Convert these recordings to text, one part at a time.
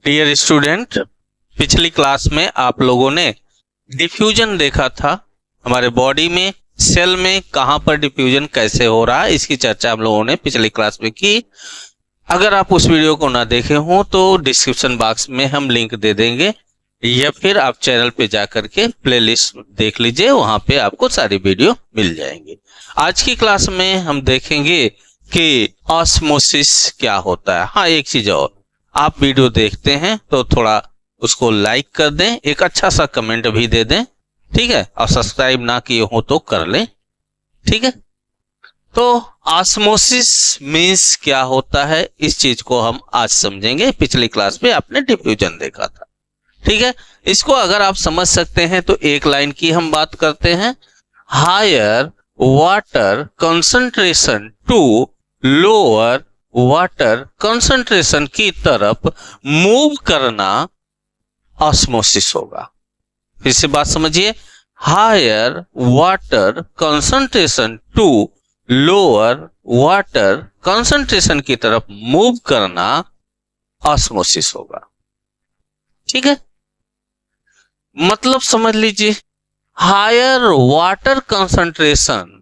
Dear student, पिछली class में आप लोगों ने डिफ्यूजन देखा था। हमारे बॉडी में सेल में कहां पर डिफ्यूजन कैसे हो रहा है, इसकी चर्चा हम लोगों ने पिछली क्लास में की। अगर आप उस वीडियो को ना देखे हो तो डिस्क्रिप्शन बॉक्स में हम लिंक दे देंगे, या फिर आप चैनल पे जाकर के प्लेलिस्ट देख लीजिए, वहां पे आपको सारी वीडियो मिल जाएंगी। आज की क्लास में हम देखेंगे कि ऑस्मोसिस क्या होता है। हाँ, एक चीज और, आप वीडियो देखते हैं तो थोड़ा उसको लाइक कर दें, एक अच्छा सा कमेंट भी दे दें, ठीक है, और सब्सक्राइब ना किए हो तो कर लें, ठीक है। तो ऑस्मोसिस मीन्स क्या होता है, इस चीज को हम आज समझेंगे। पिछली क्लास में आपने डिफ्यूजन देखा था, ठीक है। इसको अगर आप समझ सकते हैं तो एक लाइन की हम बात करते हैं, higher water concentration to lower water concentration की तरफ मूव करना ऑस्मोसिस होगा। फिर से बात समझिए, higher water concentration to lower water concentration की तरफ मूव करना ऑस्मोसिस होगा, ठीक है। मतलब समझ लीजिए, हायर वाटर कंसंट्रेशन,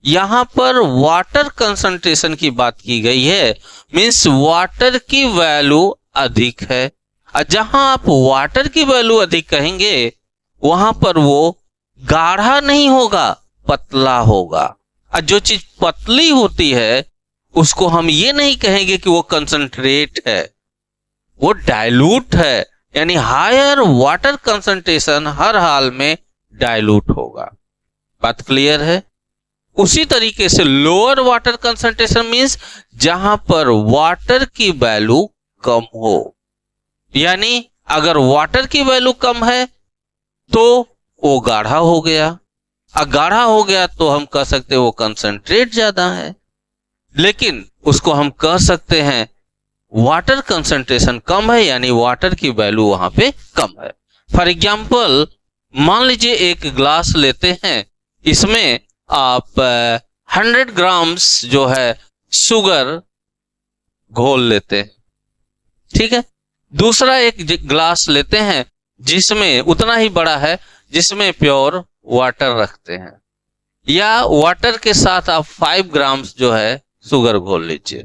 यहां पर वाटर कंसंट्रेशन की बात की गई है, मींस वाटर की वैल्यू अधिक है। और जहां आप वाटर की वैल्यू अधिक कहेंगे वहां पर वो गाढ़ा नहीं होगा, पतला होगा। और जो चीज पतली होती है उसको हम ये नहीं कहेंगे कि वो कंसंट्रेट है, वो डाइल्यूट है। यानी हायर वाटर कंसंट्रेशन हर हाल में डाइल्यूट होगा। बात क्लियर है। उसी तरीके से लोअर वाटर कंसंट्रेशन मींस जहां पर वाटर की वैल्यू कम हो, यानी अगर वाटर की वैल्यू कम है तो वो गाढ़ा हो गया, और गाढ़ा हो गया तो हम कह सकते हैं वो कंसंट्रेट ज्यादा है। लेकिन उसको हम कह सकते हैं वाटर कंसंट्रेशन कम है, यानी वाटर की वैल्यू वहां पे कम है। फॉर एग्जाम्पल, मान लीजिए एक ग्लास लेते हैं, इसमें आप 100 ग्राम्स जो है शुगर घोल लेते हैं, ठीक है। दूसरा एक ग्लास लेते हैं जिसमें उतना ही बड़ा है, जिसमें प्योर वाटर रखते हैं, या वाटर के साथ आप 5 ग्राम्स जो है शुगर घोल लीजिए,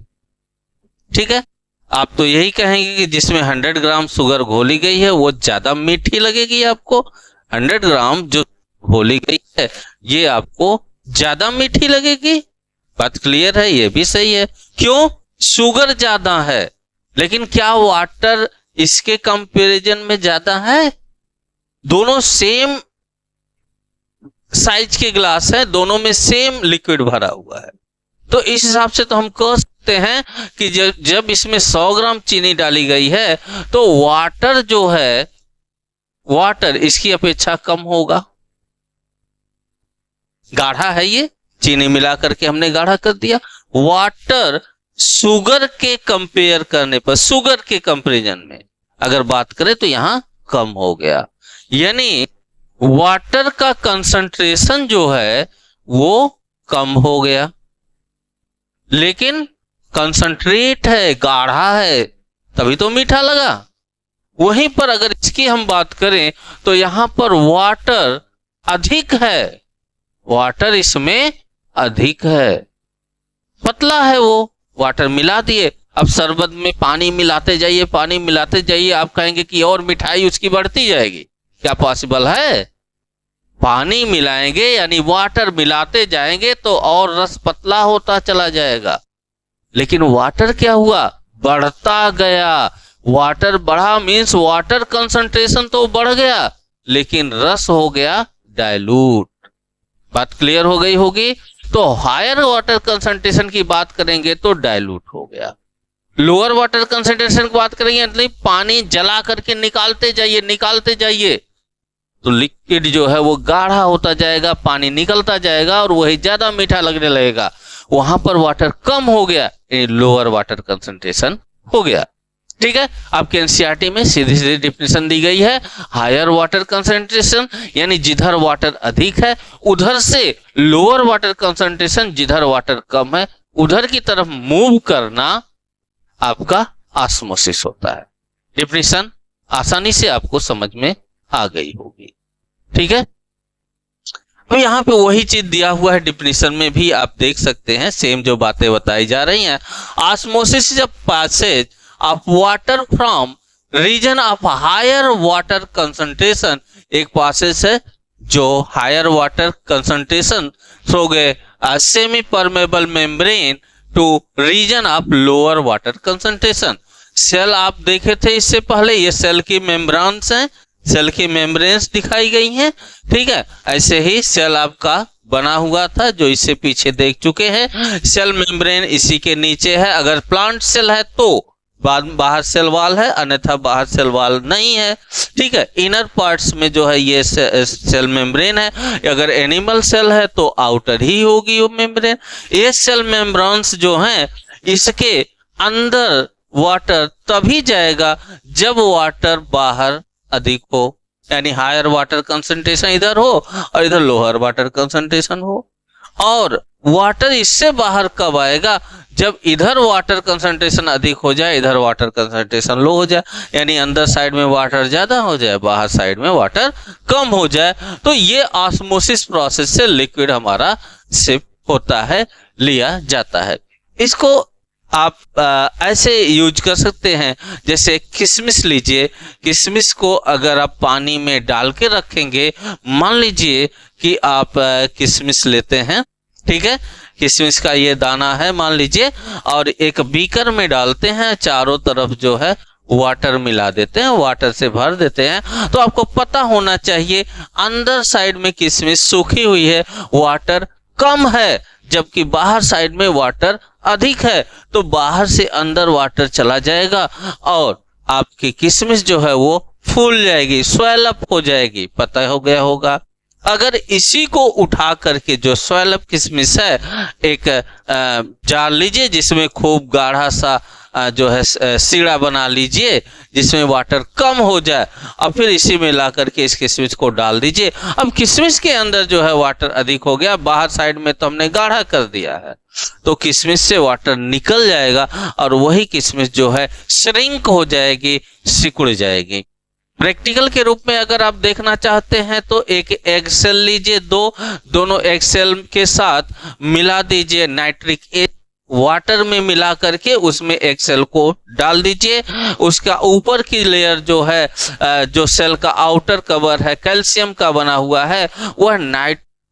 ठीक है। आप तो यही कहेंगे कि जिसमें 100 ग्राम शुगर घोली गई है वो ज्यादा मीठी लगेगी आपको। 100 ग्राम जो घोली गई है ये आपको ज्यादा मीठी लगेगी। बात क्लियर है, ये भी सही है। क्यों? शुगर ज्यादा है, लेकिन क्या वाटर इसके कंपैरिजन में ज्यादा है? दोनों सेम साइज के ग्लास है, दोनों में सेम लिक्विड भरा हुआ है। तो इस हिसाब से तो हम कह सकते हैं कि जब इसमें 100 ग्राम चीनी डाली गई है तो वाटर जो है, वाटर इसकी अपेक्षा कम होगा। गाढ़ा है, ये चीनी मिला करके हमने गाढ़ा कर दिया। वाटर शुगर के कंपेयर करने पर, शुगर के कंपैरिजन में अगर बात करें तो यहां कम हो गया। यानी वाटर का कंसंट्रेशन जो है वो कम हो गया, लेकिन कंसंट्रेट है, गाढ़ा है, तभी तो मीठा लगा। वहीं पर अगर इसकी हम बात करें तो यहां पर वाटर अधिक है, वाटर इसमें अधिक है, पतला है, वो वाटर मिला दिए। अब शरबत में पानी मिलाते जाइए, पानी मिलाते जाइए, आप कहेंगे कि और मिठाई उसकी बढ़ती जाएगी, क्या पॉसिबल है? पानी मिलाएंगे यानी वाटर मिलाते जाएंगे तो और रस पतला होता चला जाएगा। लेकिन वाटर क्या हुआ? बढ़ता गया। वाटर बढ़ा मीन्स वाटर कंसंट्रेशन तो बढ़ गया, लेकिन रस हो गया डाइल्यूट। बात क्लियर हो गई होगी। तो हायर वाटर कंसंट्रेशन की बात करेंगे तो डाइल्यूट हो गया। लोअर वाटर कंसंट्रेशन की बात करेंगे मतलब पानी जला करके निकालते जाइए, निकालते जाइए, तो लिक्विड जो है वो गाढ़ा होता जाएगा, पानी निकलता जाएगा और वही ज्यादा मीठा लगने लगेगा। वहां पर वाटर कम हो गया, लोअर वाटर कंसंट्रेशन हो गया, ठीक है। आपके एनसीईआरटी में सीधी सीधी डिफिनेशन दी गई है, हायर वाटर कंसंट्रेशन यानी जिधर वाटर अधिक है, उधर से लोअर वाटर कंसंट्रेशन जिधर वाटर कम है उधर की तरफ मूव करना आपका ऑस्मोसिस होता है। डेफिनेशन आसानी से आपको समझ में आ गई होगी। ठीक है, तो यहाँ पे वही चीज दिया हुआ है, डिफिनेशन में भी आप देख सकते हैं सेम जो बातें बताई जा रही हैं। Osmosis is a passage of water from region of higher water concentration, एक प्रोसेस है जो higher water concentration through a semi permeable membrane to region of lower water concentration. Cell आप देखे थे इससे पहले, ये सेल की मेम्ब्रेन्स हैं, सेल की मेम्ब्रेन्स दिखाई गई हैं। ठीक है, ऐसे ही सेल आपका बना हुआ था जो इससे पीछे देख चुके हैं। सेल मेम्ब्रेन इसी के नीचे है, अगर प्लांट सेल है तो बाहर सेल वॉल है, अन्यथा बाहर सेल वॉल नहीं है। ठीक है, इनर पार्ट्स में जो है ये सेल मेम्ब्रेन है, अगर एनिमल सेल है तो आउटर ही होगी वो मेम्ब्रेन। ये सेल मेम्ब्रेन्स जो हैं इसके अंदर वाटर तभी जाएगा जब वाटर बाहर अधिक हो, यानी हायर वाटर कंसंट्रेशन इधर हो और इधर लोअर वाटर कंसंट्रेशन हो। और वाटर इससे बाहर कब आएगा, जब इधर वाटर कंसंट्रेशन अधिक हो जाए, इधर वाटर कंसंट्रेशन लो हो जाए, यानी अंदर साइड में वाटर ज्यादा हो जाए, बाहर साइड में वाटर कम हो जाए। तो ये ऑस्मोसिस प्रोसेस से लिक्विड हमारा शिफ्ट होता है, लिया जाता है। इसको आप ऐसे यूज कर सकते हैं, जैसे किशमिश लीजिए, किशमिश को अगर आप पानी में डाल के रखेंगे, मान लीजिए कि आप किशमिश लेते हैं, ठीक है, किशमिश का ये दाना है मान लीजिए, और एक बीकर में डालते हैं, चारों तरफ जो है वाटर मिला देते हैं, वाटर से भर देते हैं, तो आपको पता होना चाहिए अंदर साइड में किशमिश सूखी हुई है, वाटर कम है, जबकि बाहर साइड में वाटर अधिक है। तो बाहर से अंदर वाटर चला जाएगा और आपकी किशमिश जो है वो फूल जाएगी, स्वेल अप हो जाएगी, पता हो गया होगा। अगर इसी को उठा करके जो स्वेल अप किशमिश है, एक जार लीजिए जिसमें खूब गाढ़ा सा जो है सीढ़ा बना लीजिए जिसमें वाटर कम हो जाए, और फिर इसी में ला करके इस किशमिश को डाल दीजिए। अब किशमिश के अंदर जो है वाटर अधिक हो गया, बाहर साइड में तो हमने गाढ़ा कर दिया है, तो किशमिश से वाटर निकल जाएगा और वही किशमिश जो है श्रिंक हो जाएगी, सिकुड़ जाएगी। प्रैक्टिकल के रूप में अगर आप देखना चाहते हैं तो एक एग सेल लीजिए, दोनों एग सेल के साथ मिला दीजिए नाइट्रिक एसिड, वाटर में मिला करके उसमें एग सेल को डाल दीजिए। उसका ऊपर की लेयर जो है, जो सेल का आउटर कवर है कैल्शियम का बना हुआ है, वह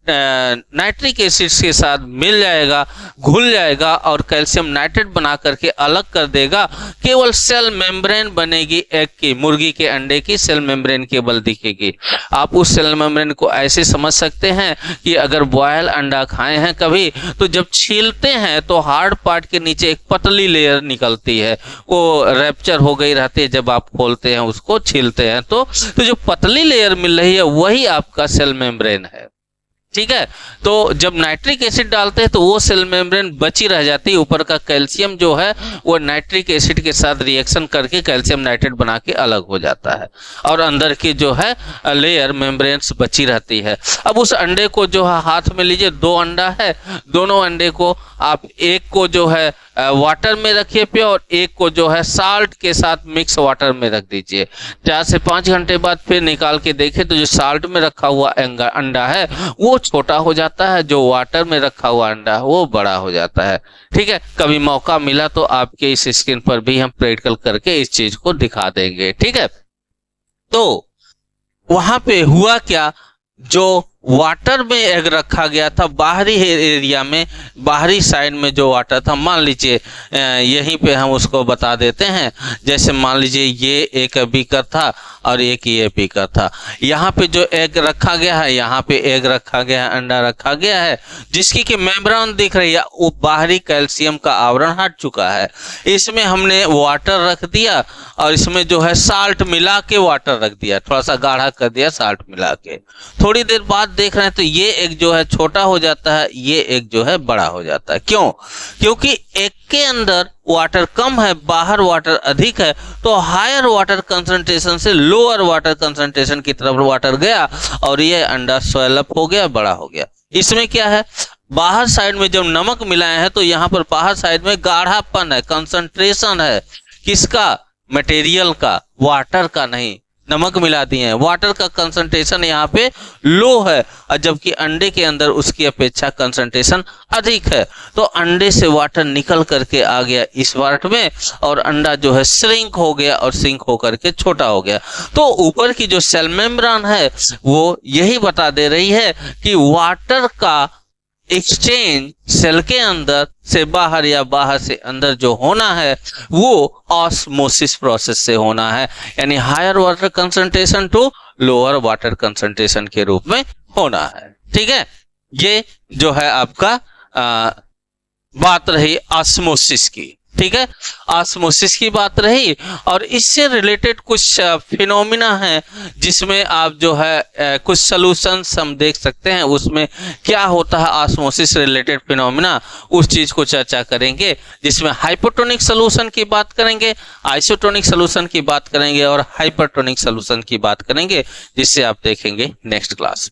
नाइट्रिक एसिड के साथ मिल जाएगा, घुल जाएगा और कैल्शियम नाइट्रेट बना करके अलग कर देगा। केवल सेल मेम्ब्रेन बनेगी, एग की, मुर्गी के अंडे की सेल मेम्ब्रेन केवल दिखेगी। आप उस सेल मेम्ब्रेन को ऐसे समझ सकते हैं कि अगर बॉयल अंडा खाए हैं कभी, तो जब छीलते हैं तो हार्ड पार्ट के नीचे एक पतली लेयर निकलती है, वो रैप्चर हो गई रहती है, जब आप खोलते हैं उसको छीलते हैं तो जो पतली लेयर मिल रही है वही आपका सेल मेम्ब्रेन है। ठीक है, तो जब नाइट्रिक एसिड डालते हैं तो वो सेल मेम्ब्रेन बची रह जाती है, ऊपर का कैल्शियम जो है वो नाइट्रिक एसिड के साथ रिएक्शन करके कैल्शियम नाइट्रेट बना के अलग हो जाता है और अंदर की जो है लेयर मेम्ब्रेन्स बची रहती है। अब उस अंडे को जो है हाथ में लीजिए, 2 अंडा है, दोनों अंडे को आप एक को जो है वाटर में रखिए पे और एक को जो है साल्ट के साथ मिक्स वाटर में रख दीजिए। 4 से 5 घंटे बाद फिर निकाल के देखें तो जो साल्ट में रखा हुआ अंडा है वो छोटा हो जाता है, जो वाटर में रखा हुआ अंडा है वो बड़ा हो जाता है। ठीक है, कभी मौका मिला तो आपके इस स्क्रीन पर भी हम प्रैक्टिकल करके इस चीज को दिखा देंगे। ठीक है, तो वहां पे हुआ क्या, जो वाटर में एग रखा गया था, बाहरी एरिया में, बाहरी साइड में जो वाटर था, मान लीजिए यहीं पे हम उसको बता देते हैं, जैसे मान लीजिए ये एक बीकर था और एक ये बीकर था, यहाँ पे जो एग रखा गया है, यहाँ पे एग रखा गया है, अंडा रखा गया है, जिसकी कि मेम्ब्रेन दिख रही है, वो बाहरी कैल्शियम का आवरण हट चुका है। इसमें हमने वाटर रख दिया और इसमें जो है साल्ट मिला के वाटर रख दिया, थोड़ा सा गाढ़ा कर दिया साल्ट मिला के। थोड़ी देर बाद देख रहे हैं तो ये एक जो है छोटा हो जाता है, ये एक जो है बड़ा हो जाता है। क्यों? क्योंकि एक के अंदर वाटर कम है, बाहर वाटर अधिक है, तो हायर वाटर कंसंट्रेशन से लोअर वाटर कंसंट्रेशन की तरफ वाटर गया और ये अंडा स्वेल अप हो गया, बड़ा हो गया। इसमें क्या है, बाहर साइड में जब नमक मिलाए हैं तो यहाँ पर बाहर साइड में गाढ़ापन है, कंसंट्रेशन है, किसका, मटेरियल का, वाटर का नहीं, नमक मिला दिए हैं, वाटर का कंसंट्रेशन यहाँ पे लो है, और जबकि अंडे के अंदर उसकी अपेक्षा कंसंट्रेशन अधिक है। तो अंडे से वाटर निकल करके आ गया इस पार्ट में, और अंडा जो है श्रिंक हो गया और श्रिंक होकर के छोटा हो गया। तो ऊपर की जो सेल मेम्ब्रेन है वो यही बता दे रही है कि वाटर का एक्सचेंज सेल के अंदर से बाहर या बाहर से अंदर जो होना है वो ऑस्मोसिस प्रोसेस से होना है, यानी higher water concentration to lower water concentration के रूप में होना है। ठीक है, ये जो है आपका बात रही ऑस्मोसिस की। ठीक है, ऑस्मोसिस की बात रही, और इससे रिलेटेड कुछ फिनोमिना है जिसमें आप जो है कुछ सॉल्यूशंस हम देख सकते हैं, उसमें क्या होता है ऑस्मोसिस रिलेटेड फिनोमिना, उस चीज को चर्चा करेंगे, जिसमें हाइपोटोनिक सॉल्यूशन की बात करेंगे, आइसोटोनिक सॉल्यूशन की बात करेंगे और हाइपरटोनिक सॉल्यूशन की बात करेंगे, जिससे आप देखेंगे नेक्स्ट क्लास।